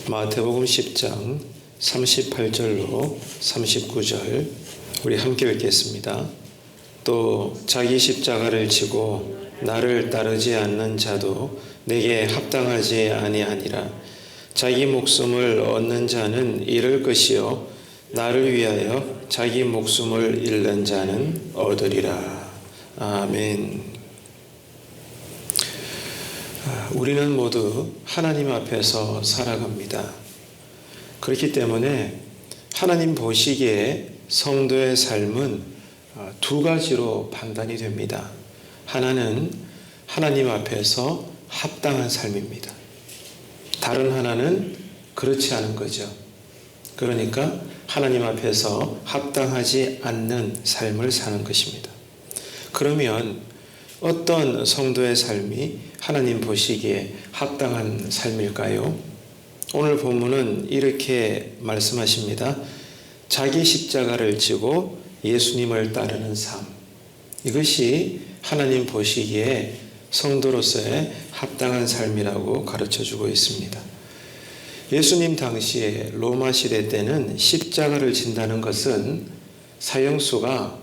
마태복음 10장 38절로 39절 우리 함께 읽겠습니다. 또 자기 십자가를 지고 나를 따르지 않는 자도 내게 합당하지 아니하니라. 자기 목숨을 얻는 자는 잃을 것이요 나를 위하여 자기 목숨을 잃는 자는 얻으리라. 아멘. 우리는 모두 하나님 앞에서 살아갑니다. 그렇기 때문에 하나님 보시기에 성도의 삶은 두 가지로 판단이 됩니다. 하나는 하나님 앞에서 합당한 삶입니다. 다른 하나는 그렇지 않은 거죠. 그러니까 하나님 앞에서 합당하지 않는 삶을 사는 것입니다. 그러면 어떤 성도의 삶이 하나님 보시기에 합당한 삶일까요? 오늘 본문은 이렇게 말씀하십니다. 자기 십자가를 지고 예수님을 따르는 삶. 이것이 하나님 보시기에 성도로서의 합당한 삶이라고 가르쳐주고 있습니다. 예수님 당시에 로마 시대 때는 십자가를 진다는 것은 사형수가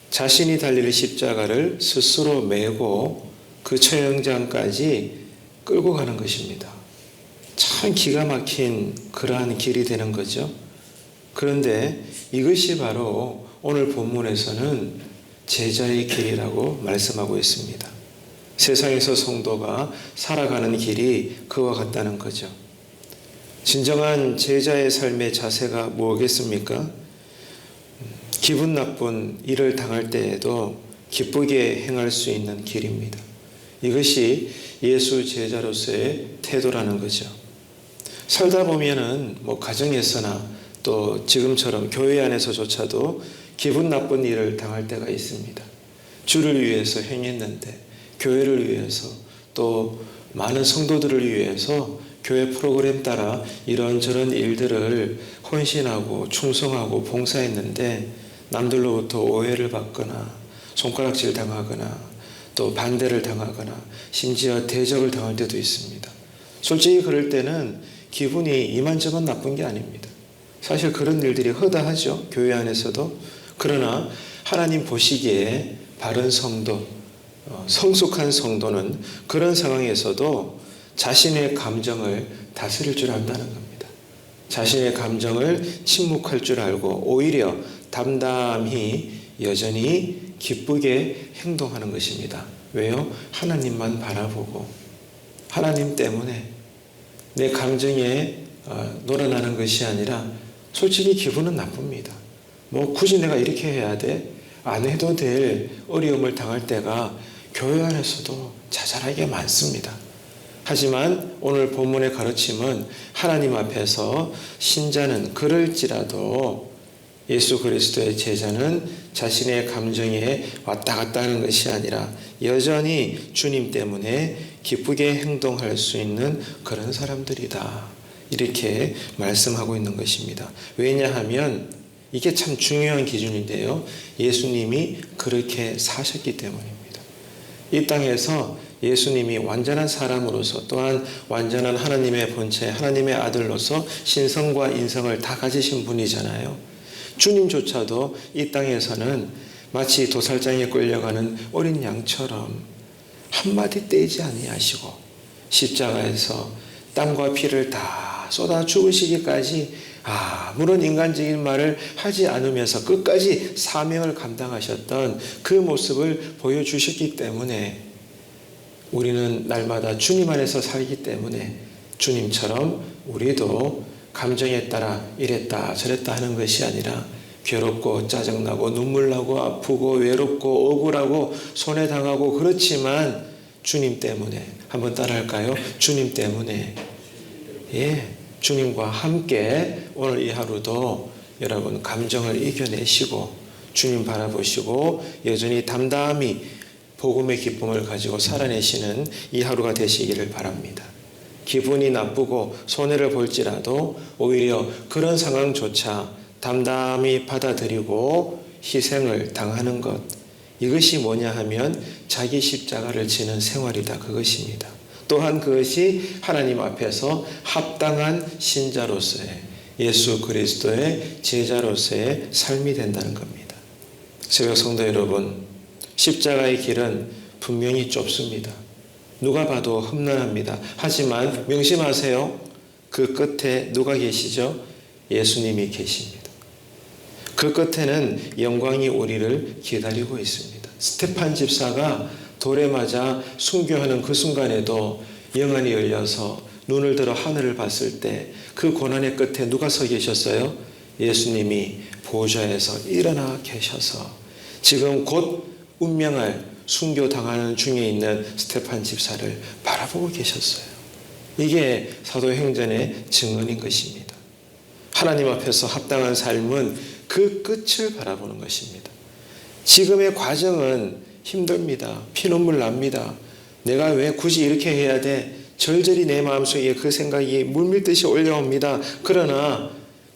자신이 달릴 십자가를 스스로 메고 그 처형장까지 끌고 가는 것입니다. 참 기가 막힌 그러한 길이 되는 거죠. 그런데 이것이 바로 오늘 본문에서는 제자의 길이라고 말씀하고 있습니다. 세상에서 성도가 살아가는 길이 그와 같다는 거죠. 진정한 제자의 삶의 자세가 뭐겠습니까? 기분 나쁜 일을 당할 때에도 기쁘게 행할 수 있는 길입니다. 이것이 예수 제자로서의 태도라는 거죠. 살다 보면은 가정에서나 또 지금처럼 교회 안에서조차도 기분 나쁜 일을 당할 때가 있습니다. 주를 위해서 행했는데, 교회를 위해서 또 많은 성도들을 위해서 교회 프로그램 따라 이런저런 일들을 헌신하고 충성하고 봉사했는데 남들로부터 오해를 받거나 손가락질 당하거나 또 반대를 당하거나 심지어 대적을 당할 때도 있습니다. 솔직히 그럴 때는 기분이 이만저만 나쁜 게 아닙니다. 사실 그런 일들이 허다하죠. 교회 안에서도. 그러나 하나님 보시기에 바른 성도, 성숙한 성도는 그런 상황에서도 자신의 감정을 다스릴 줄 안다는 겁니다. 자신의 감정을 침묵할 줄 알고 오히려 담담히 여전히 기쁘게 행동하는 것입니다. 왜요? 하나님만 바라보고 하나님 때문에 내 감정에 놀아나는 것이 아니라 솔직히 기분은 나쁩니다. 굳이 내가 이렇게 해야 돼? 안 해도 될 어려움을 당할 때가 교회 안에서도 자잘하게 많습니다. 하지만 오늘 본문의 가르침은 하나님 앞에서 신자는 그럴지라도 예수 그리스도의 제자는 자신의 감정에 왔다 갔다 하는 것이 아니라 여전히 주님 때문에 기쁘게 행동할 수 있는 그런 사람들이다. 이렇게 말씀하고 있는 것입니다. 왜냐하면 이게 참 중요한 기준인데요. 예수님이 그렇게 사셨기 때문입니다. 이 땅에서 예수님이 완전한 사람으로서 또한 완전한 하나님의 본체, 하나님의 아들로서 신성과 인성을 다 가지신 분이잖아요. 주님조차도 이 땅에서는 마치 도살장에 끌려가는 어린 양처럼 한마디 떼지 아니하시고 십자가에서 땀과 피를 다 쏟아 죽으시기까지 아무런 인간적인 말을 하지 않으면서 끝까지 사명을 감당하셨던 그 모습을 보여주셨기 때문에 우리는 날마다 주님 안에서 살기 때문에 주님처럼 우리도 감정에 따라 이랬다 저랬다 하는 것이 아니라 괴롭고 짜증나고 눈물나고 아프고 외롭고 억울하고 손해당하고 그렇지만 주님 때문에 한번 따라할까요? 주님 때문에 주님과 함께 오늘 이 하루도 여러분 감정을 이겨내시고 주님 바라보시고 여전히 담담히 복음의 기쁨을 가지고 살아내시는 이 하루가 되시기를 바랍니다. 기분이 나쁘고 손해를 볼지라도 오히려 그런 상황조차 담담히 받아들이고 희생을 당하는 것, 이것이 뭐냐 하면 자기 십자가를 지는 생활이다. 그것입니다. 또한 그것이 하나님 앞에서 합당한 신자로서의 예수 그리스도의 제자로서의 삶이 된다는 겁니다. 새벽 성도 여러분, 십자가의 길은 분명히 좁습니다. 누가 봐도 험난합니다. 하지만 명심하세요. 그 끝에 누가 계시죠? 예수님이 계십니다. 그 끝에는 영광이 우리를 기다리고 있습니다. 스테판 집사가 돌에 맞아 순교하는 그 순간에도 영안이 열려서 눈을 들어 하늘을 봤을 때 그 고난의 끝에 누가 서 계셨어요? 예수님이 보좌에서 일어나 계셔서 지금 곧 운명을 순교당하는 중에 있는 스테판 집사를 바라보고 계셨어요. 이게 사도행전의 증언인 것입니다. 하나님 앞에서 합당한 삶은 그 끝을 바라보는 것입니다. 지금의 과정은 힘듭니다. 피눈물 납니다. 내가 왜 굳이 이렇게 해야 돼? 절절히 내 마음속에 그 생각이 물밀듯이 올라옵니다. 그러나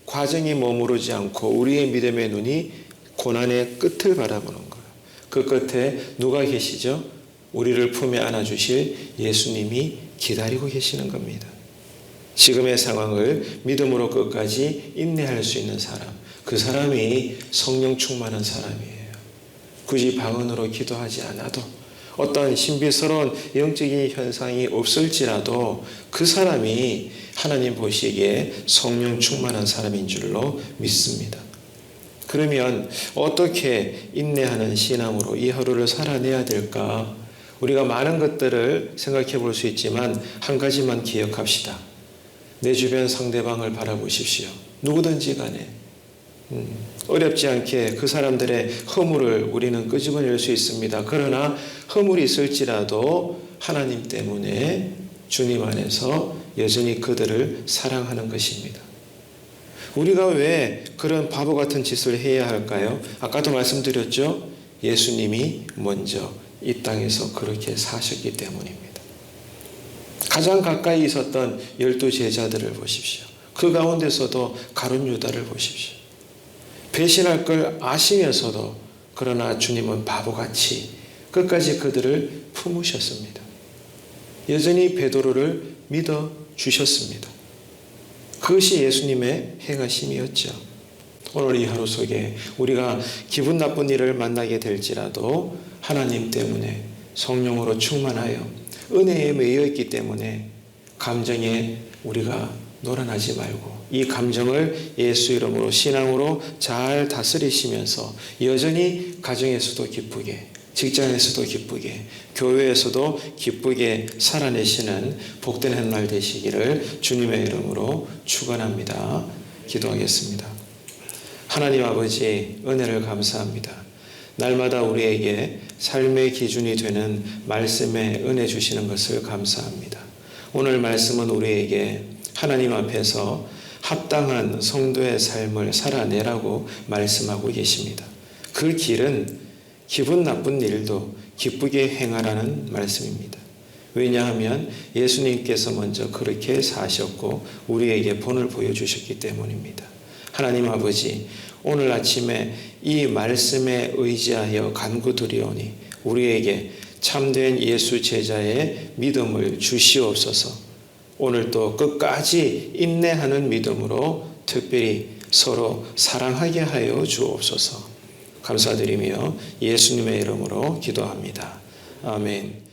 과정이 머무르지 않고 우리의 믿음의 눈이 고난의 끝을 바라보는 거예요. 그 끝에 누가 계시죠? 우리를 품에 안아주실 예수님이 기다리고 계시는 겁니다. 지금의 상황을 믿음으로 끝까지 인내할 수 있는 사람, 그 사람이 성령 충만한 사람이에요. 굳이 방언으로 기도하지 않아도 어떤 신비스러운 영적인 현상이 없을지라도 그 사람이 하나님 보시기에 성령 충만한 사람인 줄로 믿습니다. 그러면 어떻게 인내하는 신앙으로 이 하루를 살아내야 될까? 우리가 많은 것들을 생각해 볼 수 있지만 한 가지만 기억합시다. 내 주변 상대방을 바라보십시오. 누구든지 간에 어렵지 않게 그 사람들의 허물을 우리는 끄집어낼 수 있습니다. 그러나 허물이 있을지라도 하나님 때문에 주님 안에서 여전히 그들을 사랑하는 것입니다. 우리가 왜 그런 바보 같은 짓을 해야 할까요? 아까도 말씀드렸죠. 예수님이 먼저 이 땅에서 그렇게 사셨기 때문입니다. 가장 가까이 있었던 12 제자들을 보십시오. 그 가운데서도 가룟 유다를 보십시오. 배신할 걸 아시면서도 그러나 주님은 바보같이 끝까지 그들을 품으셨습니다. 여전히 베드로를 믿어주셨습니다. 그것이 예수님의 행하심이었죠. 오늘 이 하루 속에 우리가 기분 나쁜 일을 만나게 될지라도 하나님 때문에 성령으로 충만하여 은혜에 매여 있기 때문에 감정에 우리가 놀아나지 말고 이 감정을 예수 이름으로 신앙으로 잘 다스리시면서 여전히 가정에서도 기쁘게, 직장에서도 기쁘게, 교회에서도 기쁘게 살아내시는 복된 한 날 되시기를 주님의 이름으로 축원합니다. 기도하겠습니다. 하나님 아버지, 은혜를 감사합니다. 날마다 우리에게 삶의 기준이 되는 말씀에 은혜 주시는 것을 감사합니다. 오늘 말씀은 우리에게 하나님 앞에서 합당한 성도의 삶을 살아내라고 말씀하고 계십니다. 그 길은 기분 나쁜 일도 기쁘게 행하라는 말씀입니다. 왜냐하면 예수님께서 먼저 그렇게 사셨고 우리에게 본을 보여주셨기 때문입니다. 하나님 아버지, 오늘 아침에 이 말씀에 의지하여 간구드리오니 우리에게 참된 예수 제자의 믿음을 주시옵소서. 오늘도 끝까지 인내하는 믿음으로 특별히 서로 사랑하게 하여 주옵소서. 감사드리며 예수님의 이름으로 기도합니다. 아멘.